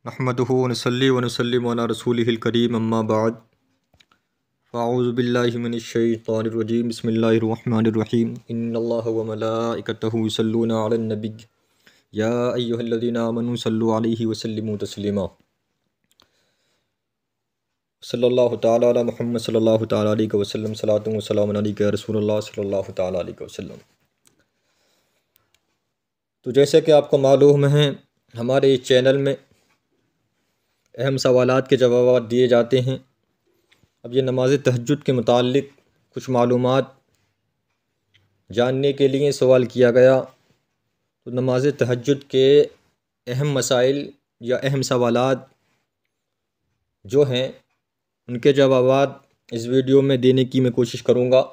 नहमदुहु व नसल्ली व नसल्लिमु अला रसूलिहिल करीम अम्मा बाद फ़अऊज़ु बिल्लाहि मिनश शैतानिर रजीम बिस्मिल्लाहिर रहमानिर रहीम इन्नल्लाहा व मलाइकतहु युसल्लूना अलन नबी या अय्युहल्लज़ीना आमनू सल्लु अलैहि व सल्लिमू तस्लीमा सल्लल्लाहु तआला अला मुहम्मद सल्लल्लाहु तआला अलैहि व सल्लम सलातु व सलामुन अलैका या रसूलल्लाह सल्लल्लाहु तआला अलैहि व सल्लम। तो जैसे कि आपको मालूम है, हमारे इस चैनल में अहम सवालात के जवाब दिए जाते हैं। अब ये नमाज तहज्जुद के मुताल्लिक़ कुछ मालूमात जानने के लिए सवाल किया गया। तो नमाज तहज्जुद के अहम मसाइल या अहम सवालात जो हैं उनके जवाब इस वीडियो में देने की मैं कोशिश करूँगा।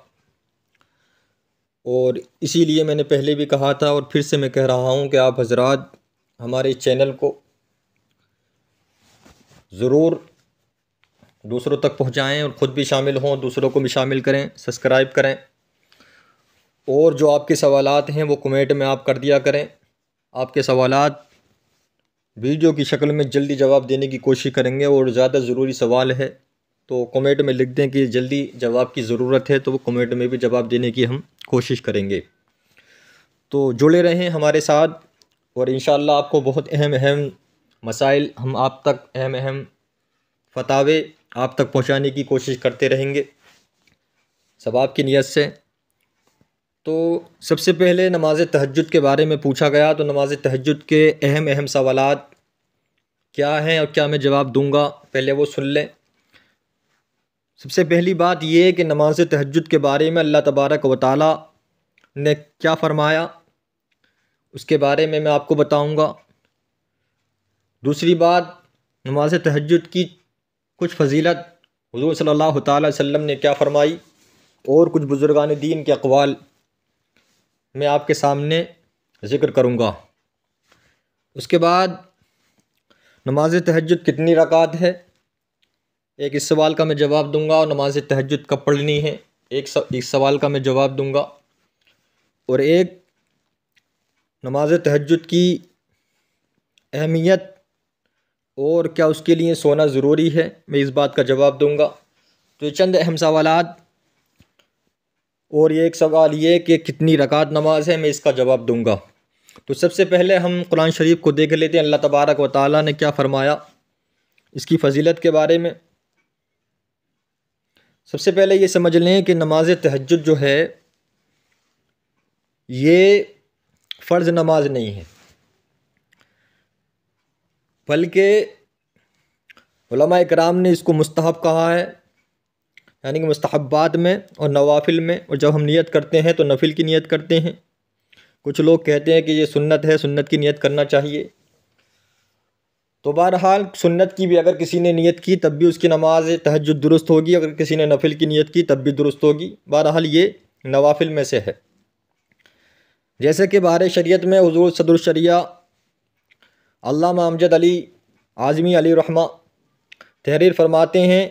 और इसीलिए मैंने पहले भी कहा था और फिर से मैं कह रहा हूँ कि आप हज़रात हमारे इस चैनल को ज़रूर दूसरों तक पहुँचाएँ और ख़ुद भी शामिल हों, दूसरों को भी शामिल करें, सब्सक्राइब करें। और जो आपके सवालात हैं वो कमेंट में आप कर दिया करें। आपके सवालात वीडियो की शक्ल में जल्दी जवाब देने की कोशिश करेंगे। और ज़्यादा ज़रूरी सवाल है तो कमेंट में लिख दें कि जल्दी जवाब की ज़रूरत है, तो वो कमेंट में भी जवाब देने की हम कोशिश करेंगे। तो जुड़े रहें हमारे साथ और इंशाअल्लाह आपको बहुत अहम मसाइल हम आप तक अहम फतावे आप तक पहुंचाने की कोशिश करते रहेंगे सब आपकी नीयत से। तो सबसे पहले नमाज तहज्जुद के बारे में पूछा गया, तो नमाज तहज्जुद के अहम सवालात क्या हैं और क्या मैं जवाब दूंगा, पहले वो सुन लें। सबसे पहली बात ये है कि नमाज तहज्जुद के बारे में अल्लाह तबारक व तआला ने क्या फ़रमाया, उसके बारे में मैं आपको बताऊंगा। दूसरी बात, नमाज तहज्जुद की कुछ फ़जीलत हुज़ूर सल्लल्लाहु तआला अलैहि वसल्लम ने क्या फ़रमाई और कुछ बुज़ुर्गान दीन के अक़वाल मैं आपके सामने ज़िक्र करूँगा। उसके बाद नमाज तहज्जुद कितनी रकात है, एक इस सवाल का मैं जवाब दूंगा। और नमाज तहज्जुद कब पढ़नी है, इस सवाल का मैं जवाब दूंगा। और एक नमाज तहज्जुद की अहमियत और क्या उसके लिए सोना ज़रूरी है, मैं इस बात का जवाब दूंगा। तो ये चंद अहम सवालात। और ये एक सवाल ये कि कितनी रकात नमाज है, मैं इसका जवाब दूंगा। तो सबसे पहले हम कुरान शरीफ को देख लेते हैं, अल्लाह तबारक व तआला ने क्या फ़रमाया इसकी फ़जीलत के बारे में। सबसे पहले ये समझ लें कि नमाज तहज्जुद जो है ये फ़र्ज़ नमाज नहीं है, बल्कि उलमा इकराम ने इसको मुस्तहब कहा है, यानी कि मुस्तहब्बात में और नवाफिल में। और जब हम नियत करते हैं तो नफिल की नियत करते हैं। कुछ लोग कहते हैं कि ये सुन्नत है, सुन्नत की नियत करना चाहिए। तो बहरहाल सुन्नत की भी अगर किसी ने नियत की तब भी उसकी नमाज तहज्जुद दुरुस्त होगी, अगर किसी ने नफिल की नियत की तब भी दुरुस्त होगी। बहरहाल ये नवाफिल में से है। जैसे कि बाहर शरीयत में हुज़ूर सदरुल शरिया अल्लामा अमजद अली आज़मी अली रहमा तहरीर फरमाते हैं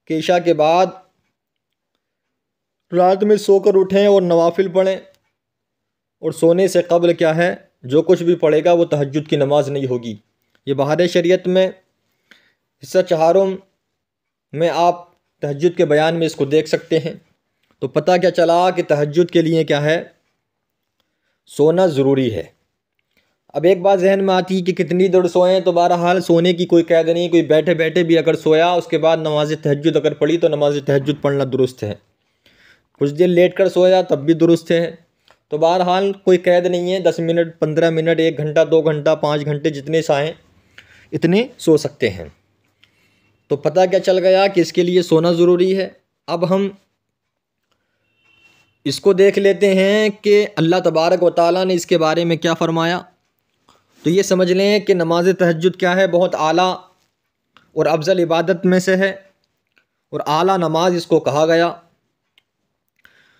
कि इशा के बाद रात में सोकर उठें और नवाफिल पढ़ें, और सोने से क़ब्ल क्या है जो कुछ भी पढ़ेगा वो तहज्जुद की नमाज नहीं होगी। ये बाहर शरीयत में हिस्सा चहारों में आप तहज्जुद के बयान में इसको देख सकते हैं। तो पता क्या चला कि तहज्जुद के लिए क्या है, सोना ज़रूरी है। अब एक बात जहन में आती है कि कितनी देर सोएं, तो बहरहाल सोने की कोई कैद नहीं। कोई बैठे बैठे भी अगर सोया उसके बाद नमाज तहज्जुद अगर पढ़ी तो नमाज तहज्जुद पढ़ना दुरुस्त है। कुछ देर लेट कर सोया तब भी दुरुस्त है। तो बहरहाल कोई कैद नहीं है, 10 मिनट 15 मिनट 1 घंटा 2 घंटा 5 घंटे जितने चाहें इतने सो सकते हैं। तो पता क्या चल गया कि इसके लिए सोना ज़रूरी है। अब हम इसको देख लेते हैं कि अल्लाह तबारक व तआला ने इसके बारे में क्या फ़रमाया। तो ये समझ लें कि नमाज तहज्जुद क्या है, बहुत आला और अफजल इबादत में से है और आला नमाज इसको कहा गया।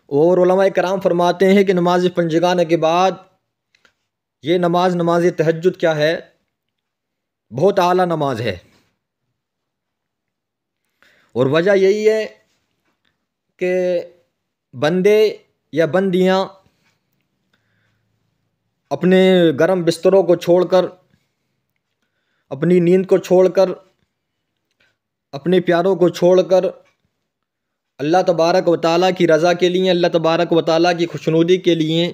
और उलमा कराम फरमाते हैं कि नमाज पंजगाने के बाद ये नमाज तहज्जुद क्या है, बहुत आला नमाज है। और वजह यही है कि बंदे या बंदियाँ अपने गर्म बिस्तरों को छोड़कर अपनी नींद को छोड़कर, अपने प्यारों को छोड़कर अल्लाह तबारक व तआला की रज़ा के लिए, अल्लाह तबारक व तआला की खुशनुदी के लिए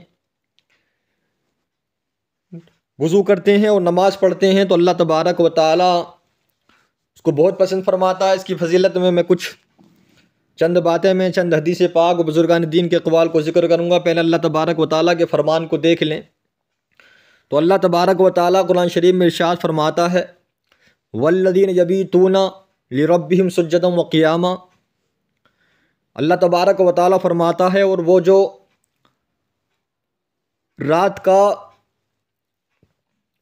वज़ू करते हैं और नमाज़ पढ़ते हैं तो अल्लाह तबारक व तआला उसको बहुत पसंद फरमाता है। इसकी फ़जीलत में मैं कुछ चंद बातें, मैं चंद हदीस पाक और बुज़ुर्गान दीन के अक़वाल को ज़िक्र करूँगा। पहले अल्लाह तबारक व तआला के फ़रमान को देख लें तो अल्लाह तबारक व तआला कुरान शरीफ में इरशाद फरमाता है, वल्लज़ीन यबीतूना लिरब्बिहिम सुज्जदन व क़ियामा। अल्लाह तबारक व तआला फरमाता है, और वो जो रात का,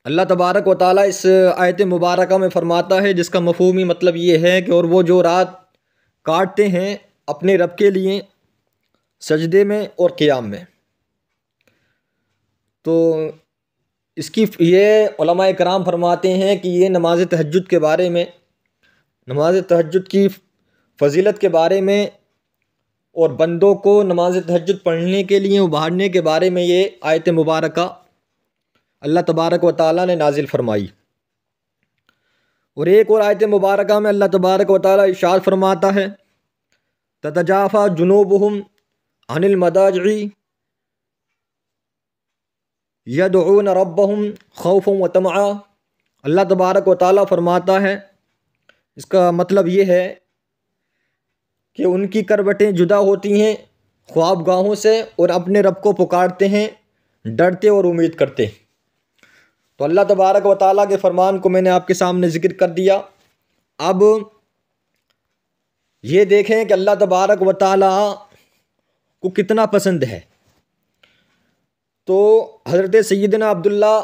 अल्लाह तबारक व तआला इस आयत मुबारका में फ़रमाता है, जिसका मफ़हूमी मतलब ये है कि और वो जो रात काटते हैं अपने रब के लिए सजदे में और क़ियाम में। तो इसकी ये उलमाए कराम फरमाते हैं कि ये नमाज तहज्जुद के बारे में, नमाज तहज्जुद की फ़जीलत के बारे में और बंदों को नमाज तहज्जुद पढ़ने के लिए उभारने के बारे में ये आयत मुबारका अल्लाह तबारक व तआला ने नाजिल फरमाई। और एक और आयत मुबारका में अल्लाह तबारक व तआला इरशाद फरमाता है, ततजाफा जुनूबुहुम अनिल मदाजि'i यदऊन रब्बहुम खौफन व तमआ। अल्लाह तबारक व तआला फरमाता है, इसका मतलब ये है कि उनकी करवटें जुदा होती हैं ख्वाबगाहों से और अपने रब को पुकारते हैं डरते और उम्मीद करते। तो अल्लाह तबारक व तआला के फ़रमान को मैंने आपके सामने ज़िक्र कर दिया। अब ये देखें कि अल्लाह तबारक व तआला को कितना पसंद है। तो हज़रत सैयदना अब्दुल्ला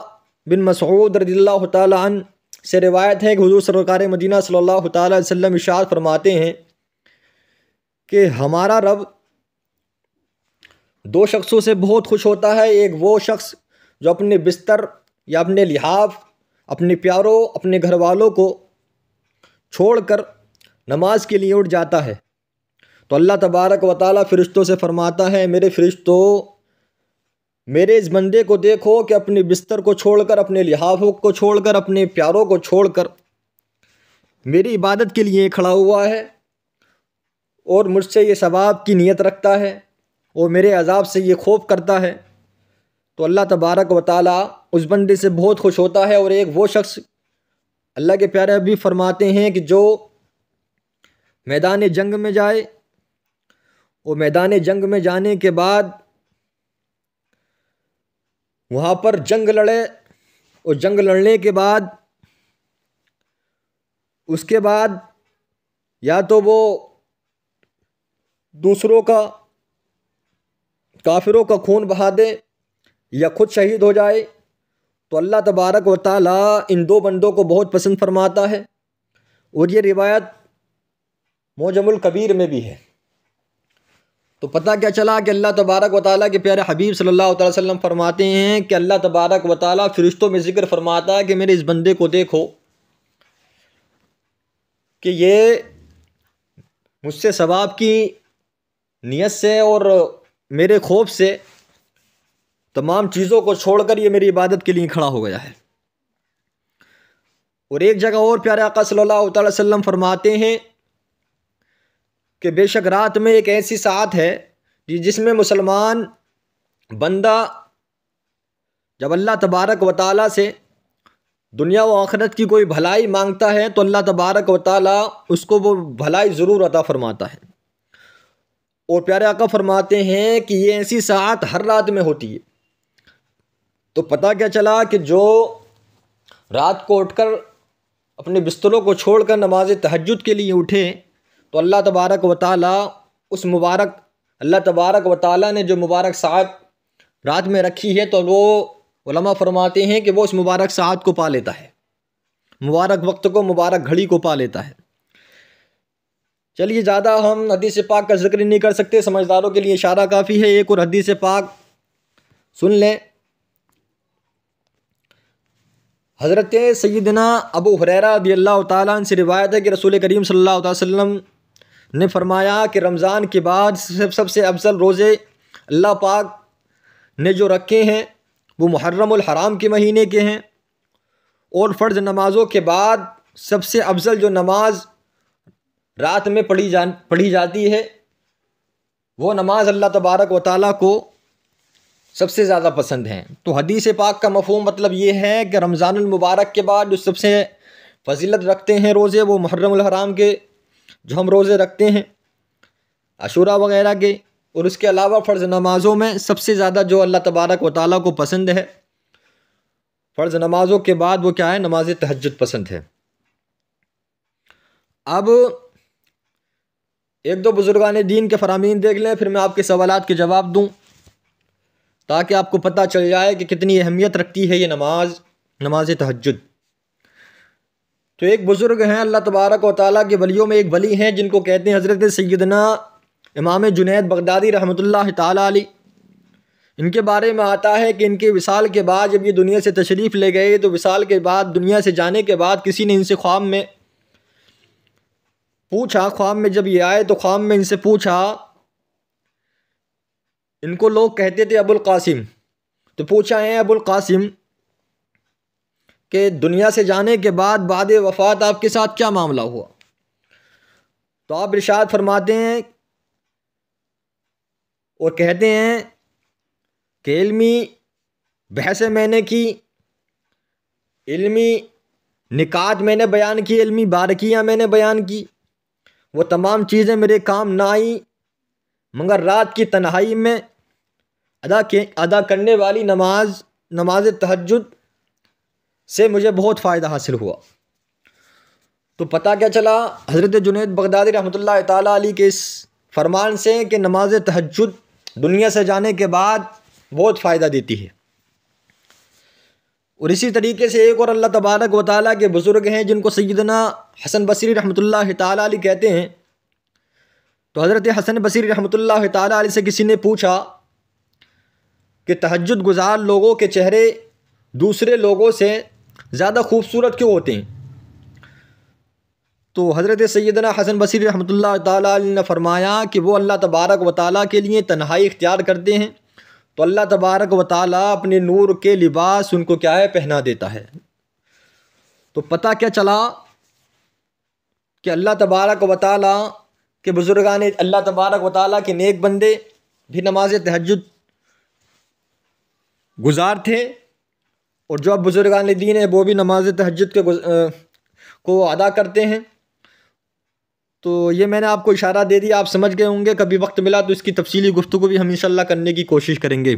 बिन मसऊद रज़ियल्लाहु तआला अन्हु से रिवायत है कि हुज़ूर सरकार मदीना सल्लल्लाहु तआला अलैहि वसल्लम इरशाद फरमाते हैं कि हमारा रब दो शख्सों से बहुत खुश होता है। एक वो शख्स जो अपने बिस्तर या अपने लिहाफ, अपने प्यारों, अपने घर वालों को छोड़कर नमाज के लिए उठ जाता है तो अल्लाह तबारक व तआला फ़रिश्तों से फ़रमाता है, मेरे फ़रिश्तों, मेरे इस बंदे को देखो कि अपने बिस्तर को छोड़कर, अपने लिहाफों को छोड़कर, अपने प्यारों को छोड़कर मेरी इबादत के लिए खड़ा हुआ है और मुझसे ये सवाब की नीयत रखता है और मेरे अज़ाब से ये खौफ करता है। तो अल्लाह तबारक व तआला उस बंदे से बहुत खुश होता है। और एक वो शख्स, अल्लाह के प्यारे अभी फरमाते हैं कि जो मैदान जंग में जाए और मैदान जंग में जाने के बाद वहाँ पर जंग लड़े और जंग लड़ने के बाद उसके बाद या तो वो दूसरों का, काफिरों का खून बहा दे या खुद शहीद हो जाए, तो अल्लाह तबारक व तआला इन दो बंदों को बहुत पसंद फरमाता है। और ये रिवायत मोजमुल कबीर में भी है। तो पता क्या चला कि अल्लाह तबारक व तआला के प्यारे हबीब सल्लल्लाहु अलैहि वसल्लम फरमाते हैं कि अल्लाह तबारक व तआला फ़रिश्तों में ज़िक्र फरमाता है कि मेरे इस बंदे को देखो कि ये मुझसे सवाब की नियत से और मेरे खौफ से तमाम चीज़ों को छोड़कर ये मेरी इबादत के लिए खड़ा हो गया है। और एक जगह और प्यारे आका सल्लल्लाहु अलैहि वसल्लम फरमाते हैं कि बेशक रात में एक ऐसी साथ है जिसमें मुसलमान बंदा जब अल्लाह तबारक व तआला से दुनिया व आखिरत की कोई भलाई मांगता है तो अल्लाह तबारक व तआला उसको वो भलाई ज़रूर अता फरमाता है। और प्यारे आका फरमाते हैं कि ये ऐसी साथ हर रात में होती है। तो पता क्या चला कि जो रात को उठकर अपने बिस्तरों को छोड़कर नमाज तहज्जुद के लिए उठे तो अल्लाह तबारक व तआला उस मुबारक, अल्लाह तबारक व तआला ने जो मुबारक साथ रात में रखी है तो वो उलमा फरमाते हैं कि वो उस मुबारक साथ को पा लेता है, मुबारक वक्त को, मुबारक घड़ी को पा लेता है। चलिए, ज़्यादा हम हदीस पाक का जिक्र नहीं कर सकते, समझदारों के लिए इशारा काफ़ी है। एक और हदीस पाक सुन लें। हज़रत सैयदना अबू हुरैरा रज़ियल्लाहु ताला अन्हु से रिवायत है कि रसूल करीम सल्लल्लाहु अलैहि वसल्लम ने फरमाया कि रमज़ान के बाद सबसे अफजल रोज़े अल्लाह पाक ने जो रखे हैं वो मुहर्रमुल हराम के महीने के हैं और फ़र्ज़ नमाज़ों के बाद सबसे अफजल जो नमाज रात में पढ़ी जाती है वो नमाज अल्लाह तबारक व तआला को सबसे ज़्यादा पसंद है। तो हदीस पाक का मफ़हूम मतलब ये है कि रमज़ानुल मुबारक के बाद जो सबसे फ़जीलत रखते हैं रोज़े, वो मुहर्रमुल हराम के जो हम रोज़े रखते हैं, अशूरा वग़ैरह के, और उसके अलावा फ़र्ज़ नमाज़ों में सबसे ज़्यादा जो अल्लाह तबारक व तआला को पसंद है फ़र्ज़ नमाज़ों के बाद वो क्या है, नमाज तहज्जुद पसंद है। अब एक दो बुज़ुर्गान दीन के फ़रामीन देख लें, फिर मैं आपके सवालात के जवाब दूँ, ताकि आपको पता चल जाए कि कितनी अहमियत रखती है ये नमाज तहज्जुद। तो एक बुज़ुर्ग हैं, अल्लाह तबारक व तआला के वलियों में एक वली हैं जिनको कहते हैं हज़रत सैयदना इमाम जुनैद बगदादी रहमतुल्लाह तआला अलैह। इनके बारे में आता है कि इनके विसाल के बाद जब ये दुनिया से तशरीफ़ ले गए, तो विसाल के बाद, दुनिया से जाने के बाद, किसी ने इनसे ख्वाब में पूछा, ख्वाब में जब ये आए तो ख्वाब में इनसे पूछा, इनको लोग कहते थे अबुल कासिम, तो पूछा है अबुल कासिम कि दुनिया से जाने के बाद बाद वफ़ात आपके साथ क्या मामला हुआ? तो आप इरशाद फरमाते हैं और कहते हैं कि इल्मी बहसें मैंने की, इल्मी निकात मैंने बयान की, इल्मी बारकियाँ मैंने बयान की, वो तमाम चीज़ें मेरे काम ना आई, मगर रात की तन्हाई में अदा करने वाली नमाज तहज्जुद से मुझे बहुत फ़ायदा हासिल हुआ। तो पता क्या चला हज़रत जुनैद बगदादी रहमतुल्लाह तआला अलैह के इस फरमान से कि नमाज तहज्जुद दुनिया से जाने के बाद बहुत फ़ायदा देती है। और इसी तरीके से एक और अल्लाह तबारक व तआला के बुज़ुर्ग हैं जिनको सैयदना हसन बसरी रहमतुल्लाह तआला अलैह कहते हैं। तो हज़रत हसन बसरी रहमतुल्लाह तआला अलैह से किसी ने पूछा कि तहज्जुद गुज़ार लोगों के चेहरे दूसरे लोगों से ज़्यादा खूबसूरत क्यों होते हैं? तो हज़रत सैयदना हसन बसरी रहमतुल्लाह तआला अलैह ने फरमाया कि वो अल्लाह तबारक व तआला के लिए तन्हाई इख्तियार करते हैं, तो अल्लाह तबारक व तआला अपने नूर के लिबास उनको क्या है, पहना देता है। तो पता क्या चला कि अल्लाह तबारक व तआला के बुज़ुर्गान अल्लाह तबारक व तआला के नेक बंदे भी नमाज तहज्जुद गुज़ार थे, और जो अब बुज़ुर्गान दीन है वो भी नमाज तहज्जुद को अदा करते हैं। तो ये मैंने आपको इशारा दे दिया, आप समझ गए होंगे। कभी वक्त मिला तो इसकी तफसीली गुफ्तगू भी हम इंशाअल्लाह करने की कोशिश करेंगे।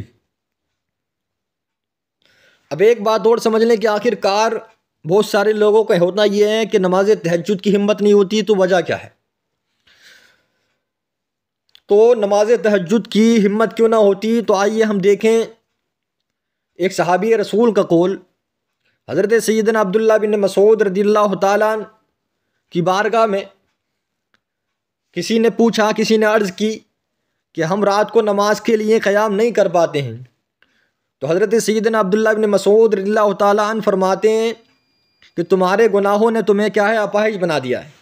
अब एक बात और समझ लें कि आखिरकार बहुत सारे लोगों का होता ये है कि नमाज तहज्जुद की हिम्मत नहीं होती, तो वजह क्या है? तो नमाज तहज्जुद की हिम्मत क्यों ना होती, तो आइए हम देखें एक सहाबी रसूल का कौल। हज़रत सैयदना अब्दुल्लाह बिन मसूद रज़ियल्लाहु तआला की बारगाह में किसी ने पूछा, किसी ने अर्ज़ की कि हम रात को नमाज के लिए क़याम नहीं कर पाते हैं। तो हज़रत सैयदना अब्दुल्लाह बिन मसूद रज़ियल्लाहु तआला अन्हु फरमाते हैं कि तुम्हारे गुनाहों ने तुम्हें क्या है, अपाहिज बना दिया है।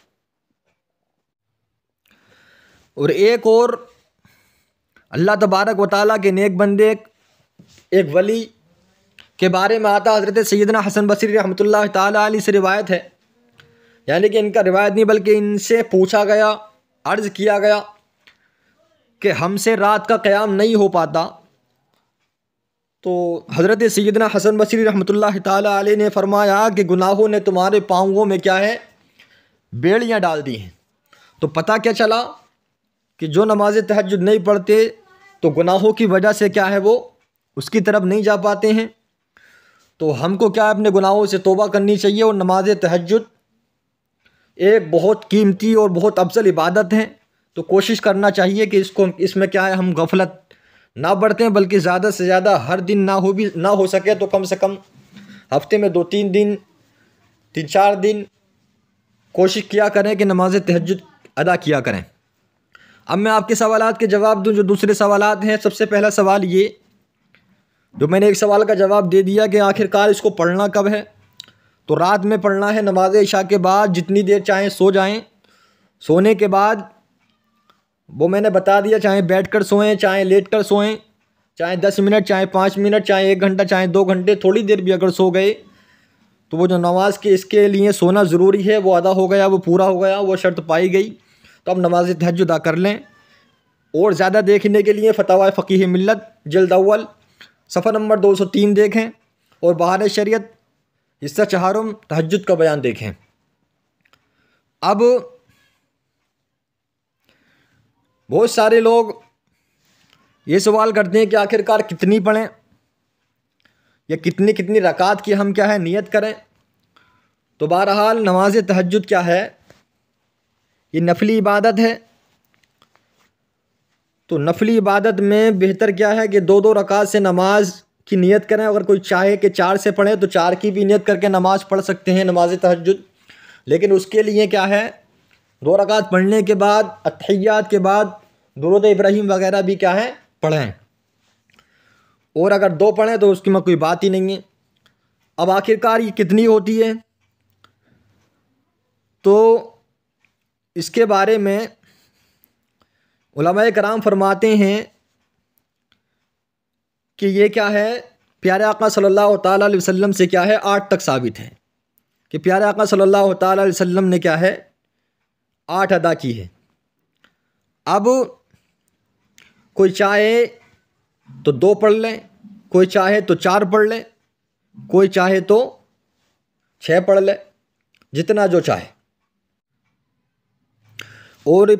और एक और अल्लाह तबारक व तआला के नेक बंदे एक वली के बारे में आता, हज़रत सैयदना हसन बसरी रहमतुल्लाह तआला अलैह से रिवायत है, यानी कि इनका रिवायत नहीं बल्कि इनसे पूछा गया, अर्ज़ किया गया कि हमसे रात का क़याम नहीं हो पाता। तो हज़रत सैयदना हसन बसरी रहमतुल्लाह तआला अलैह ने फरमाया कि गुनाहों ने तुम्हारे पाँवों में क्या है, बेड़ियाँ डाल दी हैं। तो पता क्या चला कि जो नमाज तहज्जुद नहीं पढ़ते तो गुनाहों की वजह से क्या है, वो उसकी तरफ नहीं जा पाते हैं। तो हमको क्या है, अपने गुनाहों से तौबा करनी चाहिए। और नमाज तहज्जुद एक बहुत कीमती और बहुत अफजल इबादत है, तो कोशिश करना चाहिए कि इसमें क्या है, हम गफलत ना बरतें, बल्कि ज़्यादा से ज़्यादा हर दिन ना हो सके तो कम से कम हफ्ते में 2-3 दिन, 3-4 दिन कोशिश किया करें कि नमाज तहज्जुद अदा किया करें। अब मैं आपके सवालात के जवाब दूं, जो दूसरे सवालात हैं। सबसे पहला सवाल ये, जो मैंने एक सवाल का जवाब दे दिया कि आखिरकार इसको पढ़ना कब है, तो रात में पढ़ना है, नमाज इशा के बाद जितनी देर चाहें सो जाएं। सोने के बाद वो मैंने बता दिया, चाहे बैठकर सोएं, चाहे लेटकर सोएं, चाहे 10 मिनट, चाहे 5 मिनट, चाहे 1 घंटा, चाहे 2 घंटे, थोड़ी देर भी अगर सो गए तो वो जो नमाज के इसके लिए सोना ज़रूरी है वो अदा हो गया, वो पूरा हो गया, वो शर्त पाई गई, तो अब नमाज तहज्जुद अदा कर लें। और ज़्यादा देखने के लिए फतवा फ़क़ीह मिल्लत जिल्द अव्वल सफ़ा नंबर 203 देखें, और बहार शरीयत हिस्सा चहारुम तहज्जुद का बयान देखें। अब बहुत सारे लोग ये सवाल करते हैं कि आखिरकार कितनी पढ़ें या कितनी कितनी रकात की हम क्या है नियत करें। तो बहरहाल नमाज तहज्जुद क्या है, ये नफली इबादत है। तो नफली इबादत में बेहतर क्या है कि 2-2 रकात से नमाज की नियत करें। अगर कोई चाहे कि 4 से पढ़े तो 4 की भी नियत करके नमाज़ पढ़ सकते हैं नमाज तहज्जुद। लेकिन उसके लिए क्या है, 2 रकात पढ़ने के बाद अत्तहियात के बाद दुरूद इब्राहीम वगैरह भी क्या है पढ़ें। और अगर 2 पढ़ें तो उसकी में कोई बात ही नहीं है। अब आखिरकार ये कितनी होती है, तो इसके बारे में उलमाए कराम फरमाते हैं कि ये क्या है, प्यारे आका सल्लल्लाहु ताला अलैहि वसल्लम से क्या है 8 तक साबित है कि प्यारे आका सल्लल्लाहु ताला अलैहि वसल्लम ने क्या है 8 अदा की है। अब कोई चाहे तो 2 पढ़ लें, कोई चाहे तो 4 पढ़ लें, कोई चाहे तो 6 पढ़ ले, जितना जो चाहे। और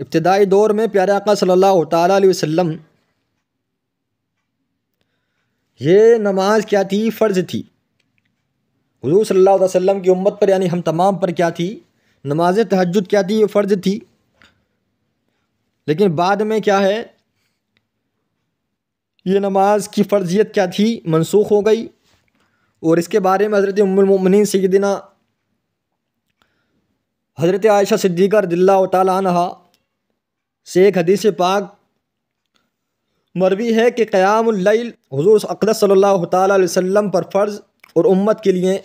इब्तिदाई दौर में प्यारे आका सल्लल्लाहु ताला अलैहि वसल्लम ये नमाज क्या थी, फ़र्ज़ थी। हुज़ूर सल्लल्लाहु अलैहि वसल्लम की उम्मत पर यानी हम तमाम पर क्या थी, नमाज तहज्जुद क्या थी, ये फ़र्ज़ थी। लेकिन बाद में क्या है, ये नमाज की फ़र्ज़ियत क्या थी मनसूख हो गई। और इसके बारे में हज़रत उम्मुल मोमिनीन सय्यदिना हज़रत आयशा सिद्दीक़ा रज़ियल्लाहु ताला अन्हा से एक हदीस पाक मरवी है कि क़यामुल लैल हुज़ूर अक़दस सल्लल्लाहु ताला अलैहि वसल्लम पर फ़र्ज़ और उम्मत के लिए,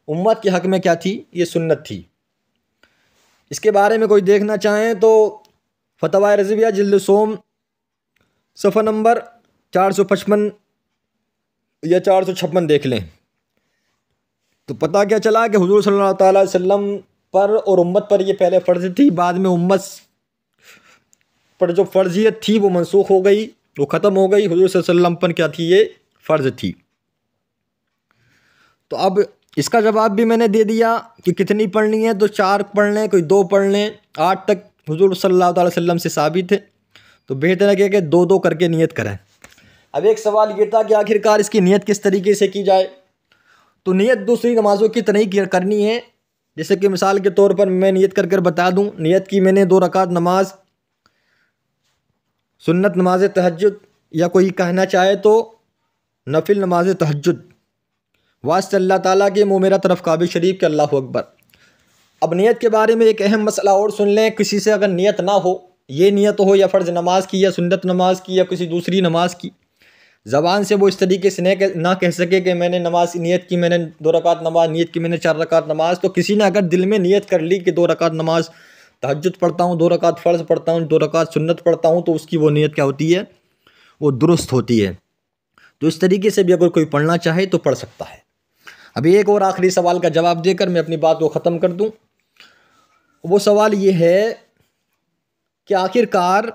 उम्मत के हक़ में क्या थी, ये सुन्नत थी। इसके बारे में कोई देखना चाहें तो फतवा रज़विया जिल्द सोम सफ़ा नंबर 455 या 456 देख लें, तो पता क्या चला कि हुज़ूर सल्लल्लाहु ताला अलैहि वसल्लम पर और उम्मत पर ये पहले फ़र्ज़ थी, बाद में उम्मत पर जो फ़र्ज़ियत थी वो मनसूख हो गई, वो ख़त्म हो गई। हुज़ूर सल्लल्लाहु अलैहि वसल्लम पर क्या थी, ये फ़र्ज़ थी। तो अब इसका जवाब भी मैंने दे दिया कि कितनी पढ़नी है, तो 4 पढ़ लें, कोई 2 पढ़ लें, 8 तक हुज़ूर सल्लल्लाहु अलैहि वसल्लम से साबित है। तो बेहतर है कि 2-2 करके नियत करें। अब एक सवाल ये था कि आखिरकार इसकी नियत किस तरीके से की जाए। तो नियत दूसरी नमाज़ों की तरह ही करनी है। जैसे कि मिसाल के तौर पर मैं नियत कर बता दूं, नियत की मैंने 2 रकात नमाज सुन्नत नमाज तहज्जुद, या कोई कहना चाहे तो नफिल नमाज तहज्जुद, वास्ते अल्लाह ताला के मुँह मेरा तरफ काबे शरीफ के अल्लाहु अकबर। अब नियत के बारे में एक अहम मसला और सुन लें, किसी से अगर नियत ना हो, ये नियत हो या फ़र्ज़ नमाज की या सुन्नत नमाज की या किसी दूसरी नमाज की, ज़बान से वो इस तरीके से ना कह सके कि मैंने नमाज नियत की, मैंने 2 रकात नमाज नियत की, मैंने 4 रकात नमाज, तो किसी ने अगर दिल में नियत कर ली कि 2 रकात नमाज तहज्जुद पढ़ता हूँ, 2 रकात फ़र्ज़ पढ़ता हूँ, 2 रकात सुन्नत पढ़ता हूँ, तो उसकी वो नियत क्या होती है, वो दुरुस्त होती है। तो इस तरीके से भी अगर कोई पढ़ना चाहे तो पढ़ सकता है। अभी एक और आखिरी सवाल का जवाब देकर मैं अपनी बात को ख़त्म कर दूँ। वो सवाल ये है कि आखिरकार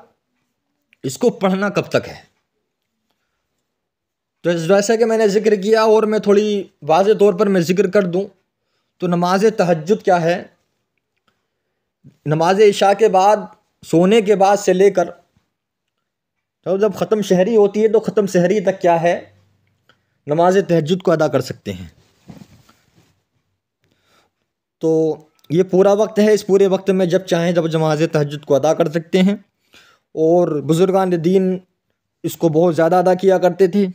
इसको पढ़ना कब तक है। तो जैसा कि मैंने ज़िक्र किया और मैं थोड़ी वाज़ेह तौर पर मैं ज़िक्र कर दूं, तो नमाज तहज्जुद क्या है, नमाज इशा के बाद, सोने के बाद से लेकर तो जब ख़त्म शहरी होती है तो ख़त्म शहरी तक क्या है, नमाज तहज्जुद को अदा कर सकते हैं। तो ये पूरा वक्त है, इस पूरे वक्त में जब चाहें जब नमाज तहज्जुद को अदा कर सकते हैं। और बुज़ुर्गान दीन इसको बहुत ज़्यादा अदा किया करते थे,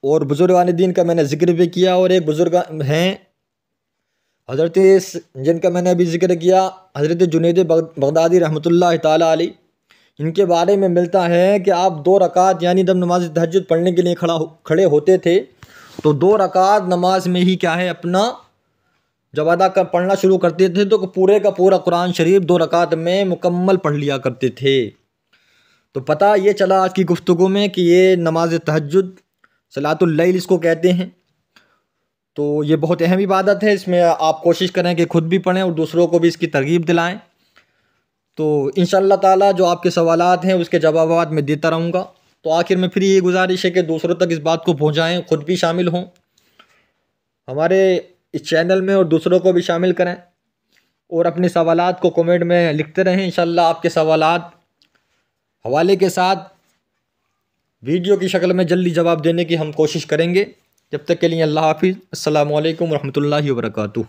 और बुज़ुर्गान दीन का मैंने ज़िक्र भी किया। और एक बुज़ुर्ग हैं हज़रत, जिनका मैंने अभी ज़िक्र किया, हज़रत जुनैद बगदादी रहमतुल्लाह ताला अलैह, इनके बारे में मिलता है कि आप 2 रकात यानी जब नमाज तहज्जुद पढ़ने के लिए खड़े होते थे तो 2 रकात नमाज में ही क्या है अपना जब अदा कर पढ़ना शुरू करते थे तो पूरे का पूरा कुरान शरीफ 2 रकात में मुकम्मल पढ़ लिया करते थे। तो पता ये चला आज की गुफ्तगू में कि ये नमाज तहज्जुद सलातुल लैल इसको कहते हैं। तो ये बहुत अहम इबादत है, इसमें आप कोशिश करें कि खुद भी पढ़ें और दूसरों को भी इसकी तरगीब दिलाएं। तो इंशाअल्लाह ताला जो आपके सवालात हैं उसके जवाबात मैं देता रहूँगा। तो आखिर में फिर ये गुजारिश है कि दूसरों तक इस बात को पहुँचाएँ, खुद भी शामिल हों हमारे इस चैनल में और दूसरों को भी शामिल करें और अपने सवालात को कमेंट में लिखते रहें। इंशाअल्लाह आपके सवालात हवाले के साथ वीडियो की शक्ल में जल्दी जवाब देने की हम कोशिश करेंगे। जब तक के लिए अल्लाह हाफिज़। अस्सलामु अलैकुम रहमतुल्लाहि व बरकातुहू।